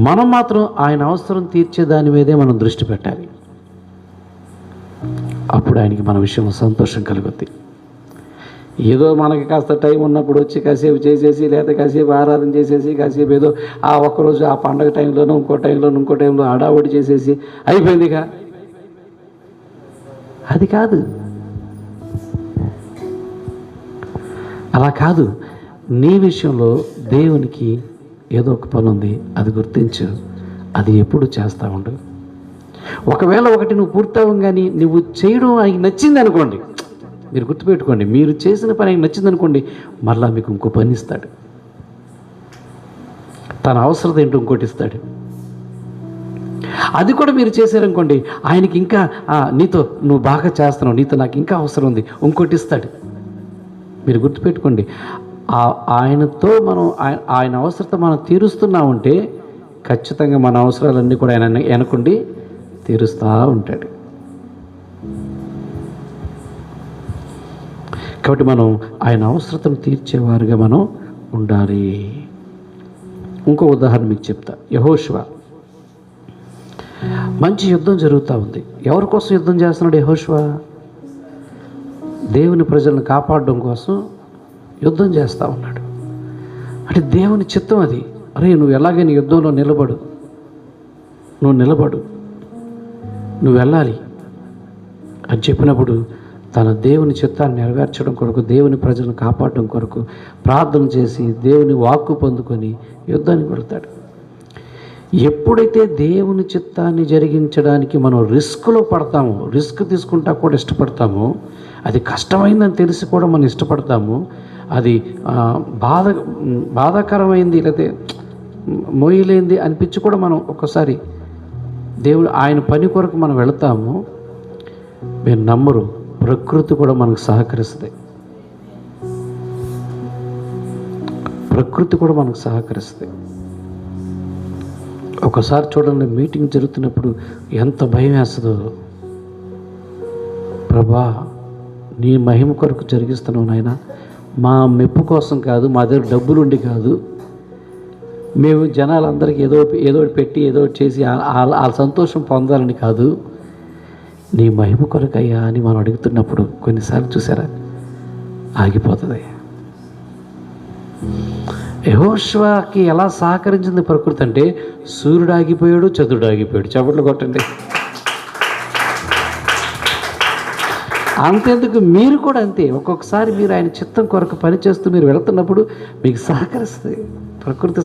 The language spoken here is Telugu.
మనం మాత్రం ఆయన అవసరం తీర్చే దాని మీదే మనం దృష్టి పెట్టాలి. అప్పుడు ఆయనకి మన విషయంలో సంతోషం కలుగుద్ది. ఏదో మనకి కాస్త టైం ఉన్నప్పుడు వచ్చి కాసేపు చేసేసి, లేదా కాసేపు ఆరాధన చేసేసి, కాసేపు ఏదో ఆ ఒక్కరోజు ఆ పండగ టైంలోనూ ఇంకో టైంలో హడావుడి చేసేసి అయిపోయిందిగా, అది కాదు. అలా కాదు. నీ విషయంలో దేవునికి ఏదో ఒక పని ఉంది, అది గుర్తించు. అది ఎప్పుడు చేస్తూ ఉండు. ఒకవేళ ఒకటి నువ్వు పూర్తవం కానీ నువ్వు చేయడం ఆయనకి నచ్చింది అనుకోండి, మీరు గుర్తుపెట్టుకోండి, మీరు చేసిన పని ఆయనకి నచ్చింది అనుకోండి, మళ్ళీ మీకు ఇంకో పని ఇస్తాడు. తన అవసరం ఏంటో ఇంకోటి ఇస్తాడు. అది కూడా మీరు చేశారనుకోండి, ఆయనకి ఇంకా నీతో నువ్వు బాగా చేస్తున్నావు, నీతో నాకు ఇంకా అవసరం ఉంది, ఇంకోటి ఇస్తాడు. మీరు గుర్తుపెట్టుకోండి, ఆయనతో మనం ఆయన అవసరత మనం తీరుస్తున్నామంటే ఖచ్చితంగా మన అవసరాలన్నీ కూడా ఆయన వెనకుండి తీరుస్తూ ఉంటాడు. కాబట్టి మనం ఆయన అవసరతను తీర్చేవారుగా మనం ఉండాలి. ఇంకో ఉదాహరణ మీకు చెప్తా. యెహోషువ, మంచి యుద్ధం జరుగుతూ ఉంది. ఎవరి కోసం యుద్ధం చేస్తున్నాడు యెహోషువ? దేవుని ప్రజలను కాపాడడం కోసం యుద్ధం చేస్తూ ఉన్నాడు. అంటే దేవుని చిత్తం అది. అరే, నువ్వు ఎలాగైనా యుద్ధంలో నిలబడు, నువ్వు వెళ్ళాలి అని చెప్పినప్పుడు తన దేవుని చిత్తాన్ని నెరవేర్చడం కొరకు, దేవుని ప్రజలను కాపాడడం కొరకు ప్రార్థన చేసి దేవుని వాక్కు పొందుకొని యుద్ధానికి వెళ్తాడు. ఎప్పుడైతే దేవుని చిత్తాన్ని జరిగించడానికి మనం రిస్క్లో పడతామో, రిస్క్ తీసుకుంటా కూడా ఇష్టపడతామో, అది కష్టమైందని తెలిసి కూడా మనం ఇష్టపడతాము, అది బాధాకరమైంది లేకపోతే మోయలేంది అనిపించి కూడా మనం ఒక్కసారి దేవుడు ఆయన పని కొరకు మనం వెళతాము. మీరు నమ్మరు, ప్రకృతి కూడా మనకు సహకరిస్తుంది. ఒకసారి చూడండి, మీటింగ్ జరుగుతున్నప్పుడు ఎంత భయం వేస్తుందో. ప్రభా, నీ మహిమ కొరకు జరిగిస్తున్నావు నాయన, మా మెప్పు కోసం కాదు, మా దగ్గర డబ్బులు ఉండి కాదు, మేము జనాలందరికీ ఏదో పెట్టి ఏదో చేసి వాళ్ళ సంతోషం పొందాలని కాదు, నీ మహిమ కొరకయ్యా అని మనం అడుగుతున్నప్పుడు కొన్నిసార్లు చూసారా ఆగిపోతుంది. యెహోషువకి ఎలా సహకరించింది ప్రకృతి అంటే, సూర్యుడు ఆగిపోయాడు, చంద్రుడు ఆగిపోయాడు. చప్పట్లు కొట్టండి. అంతేందుకు మీరు కూడా అంతే. ఒక్కొక్కసారి మీరు ఆయన చిత్తం కొరకు పనిచేస్తూ మీరు వెళుతున్నప్పుడు మీకు సహకరిస్తుంది ప్రకృతి.